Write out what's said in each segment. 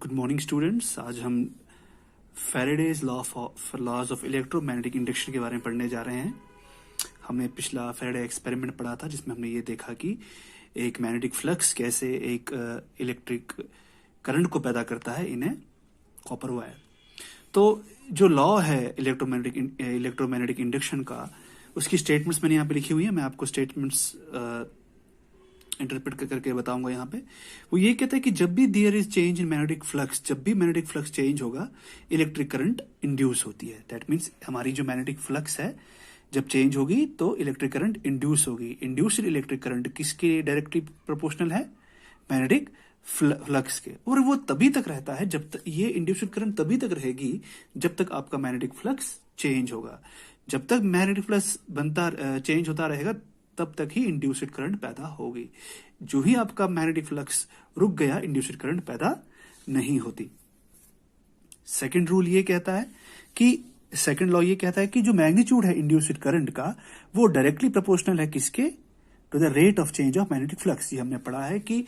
Good morning students. आज हम Faraday's laws of electromagnetic induction के बारे में पढ़ने जा रहे हैं। हमने पिछला फैराडे एक्सपेरिमेंट पढ़ा था जिसमें हमने ये देखा कि एक मैग्नेटिक फ्लक्स कैसे एक इलेक्ट्रिक करंट को पैदा करता है इन ए कॉपर वायर। तो जो लॉ है इलेक्ट्रोमैग्नेटिक इंडक्शन का, उसकी स्टेटमेंट्स मैंने यहाँ पे लिखी हुई है। मैं आपको स्टेटमेंट्स इंटरप्रेट करके बताऊंगा। यहाँ पे वो ये कहता है कि जब भी there is change in magnetic flux, जब भी मैग्नेटिक फ्लक्स चेंज होगा इलेक्ट्रिक करंट इंड्यूस होती है। दैट मीन्स हमारी जो मैग्नेटिक फ्लक्स है जब चेंज होगी तो इलेक्ट्रिक करंट इंड्यूस होगी। इंड्यूस्ड इलेक्ट्रिक करंट किसके डायरेक्टली प्रोपोर्शनल है? मैग्नेटिक फ्लक्स के। और वो तभी तक रहता है जब तक ये इंड्यूस्ड करंट तभी तक रहेगी जब तक आपका मैग्नेटिक फ्लक्स चेंज होगा। जब तक मैग्नेटिक फ्लक्स चेंज होता रहेगा तब तक ही इंड्यूस्ड करंट पैदा होगी। जो ही आपका मैग्नेटिक फ्लक्स रुक गया, इंड्यूस्ड करंट पैदा नहीं होती। सेकंड रूल ये कहता है कि सेकंड लॉ ये कहता है कि जो मैग्नीट्यूड है इंड्यूस्ड करंट का वो डायरेक्टली प्रोपोर्शनल है किसके? To the rate of change of magnetic flux. ये हमने पढ़ा है कि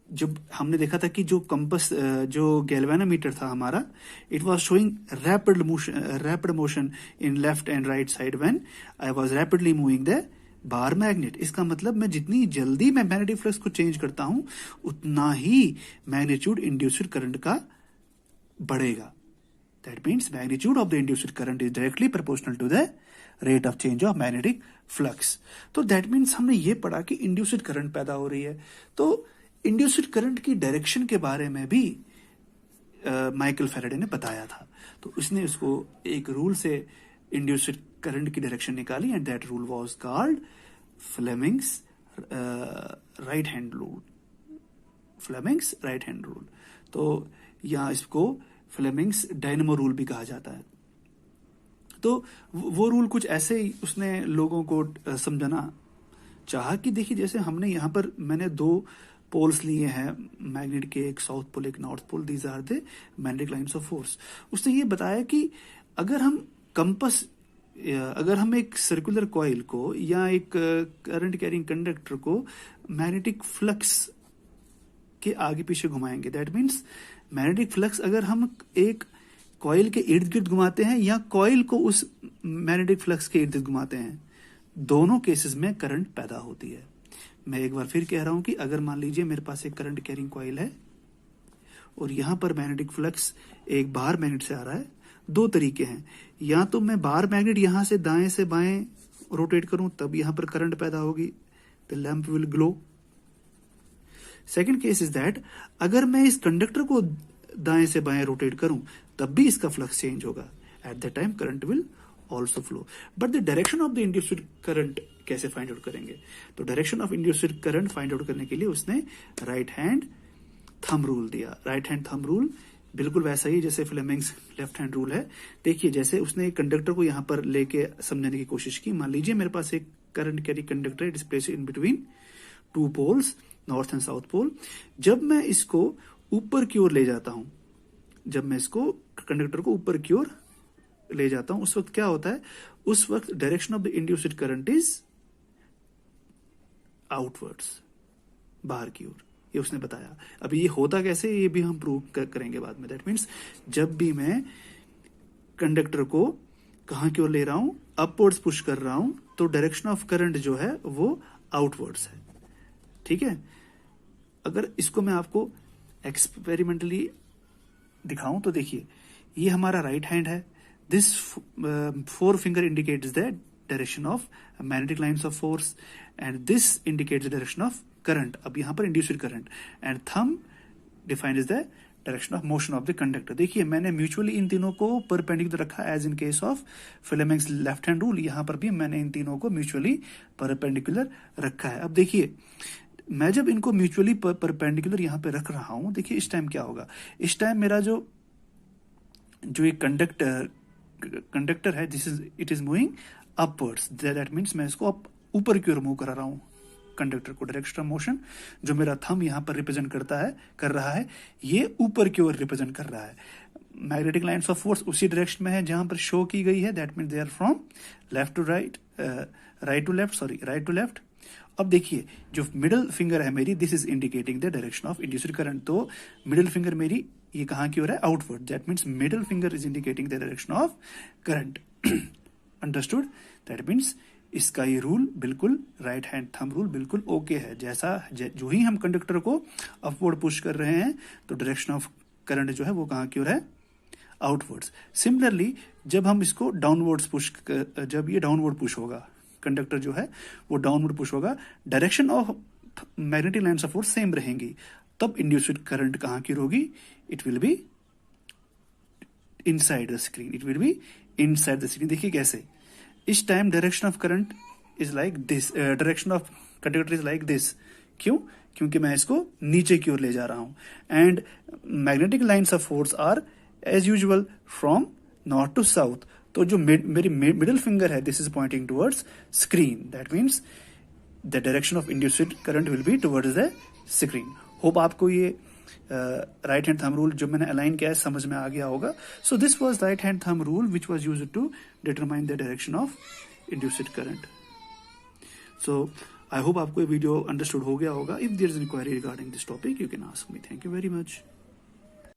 जब हमने देखा था कि जो कंपस जो गैल्वेनोमीटर था हमारा, it was showing rapid motion in left and right side when I was rapidly moving the bar magnet. इसका मतलब मैं जितनी जल्दी मैं मैग्नेटिक फ्लक्स को चेंज करता हूं उतना ही मैग्नीट्यूड इंड्यूस्ड करंट का बढ़ेगा। That means magnitude of the induced current is directly proportional to the rate of change of magnetic flux. तो दैट मीन्स हमने ये पढ़ा कि इंड्यूस्ड करंट पैदा हो रही है। तो इंड्यूस्ड करंट की डायरेक्शन के बारे में भी माइकल फैराडे ने बताया था। तो उसने उसको एक रूल से इंड्यूस्ड करंट की डायरेक्शन निकाली and that rule was called Fleming's right hand rule. Fleming's right hand rule. तो यहाँ इसको फ्लेमिंग्स डायनेमो रूल भी कहा जाता है। तो वो रूल कुछ ऐसे ही उसने लोगों को समझाना चाहा कि देखिए जैसे हमने यहाँ पर मैंने दो पोल्स लिए हैं मैग्नेट के, एक साउथ पोल एक north pole. These are the magnetic lines of force. उसने ये बताया कि अगर हम एक सर्कुलर कॉइल को या एक करंट कैरिंग कंडक्टर को मैग्नेटिक फ्लक्स के आगे पीछे घुमाएंगे, दैट मीन्स मैग्नेटिक फ्लक्स अगर हम एक कॉइल के इर्द गिर्द घुमाते हैं या कॉइल को उस मैग्नेटिक फ्लक्स के इर्द गिर्द घुमाते हैं, दोनों केसेस में करंट पैदा होती है। मैं एक बार फिर कह रहा हूं कि अगर मान लीजिए मेरे पास एक करंट कैरिंग कॉइल है और यहां पर मैग्नेटिक फ्लक्स एक बाहर मैग्नेट से आ रहा है, दो तरीके हैं। या तो मैं बाहर मैग्नेट यहां से दाएं से बाएं रोटेट करूं तब यहां पर करंट पैदा होगी, the lamp will glow. Second case is that अगर मैं इस कंडक्टर को दाएं से बाएं रोटेट करूं तब भी इसका फ्लक्स चेंज होगा। At that time current will also flow. But the direction of the induced current कैसे फाइंड आउट करेंगे? तो direction of induced current find out करने के लिए उसने राइट हैंड थंब रूल दिया। राइट हैंड थंब रूल बिल्कुल वैसा ही जैसे फ्लेमिंग्स लेफ्ट हैंड रूल है। देखिए जैसे उसने एक कंडक्टर को यहां पर लेके समझाने की कोशिश की। मान लीजिए मेरे पास एक करंट कैरी कंडक्टर है, displace in between two poles, north and south pole. जब मैं इसको ऊपर की ओर ले जाता हूं, जब मैं इसको कंडक्टर को ऊपर की ओर ले जाता हूं, उस वक्त क्या होता है? उस वक्त direction of the induced current is outwards, बाहर की ओर। ये उसने बताया। अभी ये होता कैसे, ये भी हम प्रूव करेंगे बाद में। दैट मीन्स जब भी मैं कंडक्टर को कहां की ओर ले रहा हूं, अपवर्ड्स पुश कर रहा हूं, तो डायरेक्शन ऑफ करंट जो है वो आउटवर्ड्स है। ठीक है। अगर इसको मैं आपको एक्सपेरिमेंटली दिखाऊं तो देखिए ये हमारा राइट हैंड है। This four finger indicates the direction of magnetic lines of force and this indicates the direction of current. अब यहां पर induced current and thumb defines the direction of motion of the conductor. देखिए मैंने mutually इन तीनों को perpendicular रखा as in case of Fleming's left hand rule. यहां पर भी मैंने इन तीनों को म्यूचुअली परपेंडिकुलर रखा है। अब देखिए मैं जब इनको म्यूचुअली परपेंडिकुलर यहां पे रख रहा हूं, देखिए इस टाइम क्या होगा? इस टाइम मेरा जो एक कंडक्टर है, it is moving upwards. That means मैं इसको ऊपर की ओर मूव करा रहा हूं कंडक्टर को। डायरेक्शन ऑफ मोशन जो मेरा थंब यहां पर रिप्रेजेंट कर रहा है, ये ऊपर की ओर रिप्रेजेंट कर रहा है। मैग्नेटिक लाइन्स ऑफ फोर्स उसी डायरेक्शन में है जहां पर शो की गई है। That means they are from left to right, right to left. अब देखिए जो मिडिल फिंगर है मेरी, this is indicating the direction of induced current. तो मिडिल फिंगर मेरी ये कहाँ की ओर है, outward, that means middle finger is indicating the direction of current. Understood, that means इसका ये रूल बिल्कुल, राइट हैंड थंब रूल बिल्कुल ओके है। जैसा जो ही हम कंडक्टर को अपवर्ड पुश कर रहे हैं तो डायरेक्शन ऑफ करंट जो है वो कहाँ की ओर है, आउटवर्ड्स। सिमिलरली जब हम इसको डाउनवर्ड्स पुश, जब ये डाउनवर्ड पुश होगा, कंडक्टर जो है वो डाउनवर्ड पुश होगा, direction of magnetic lines of force same रहेंगी, तब इंड्यूस्ड करंट कहाँ की होगी, it will be inside the screen, it will be inside the screen. देखिए कैसे, इस time direction of current is like this, direction of conductor is like this. क्यों? क्योंकि मैं इसको नीचे की ओर ले जा रहा हूं, and magnetic lines of force are as usual from north to south. तो जो मेरी मिडिल फिंगर है, this is pointing towards screen, that means the direction of induced current will be towards the screen. Hope आपको ये right hand thumb rule जो मैंने align किया है समझ में आ गया होगा। So this was right hand thumb rule which was used to determine the direction of induced current. So I hope आपको ये वीडियो अंडरस्टूड हो गया होगा। If there is an inquiry regarding this topic you can ask me. Thank you very much.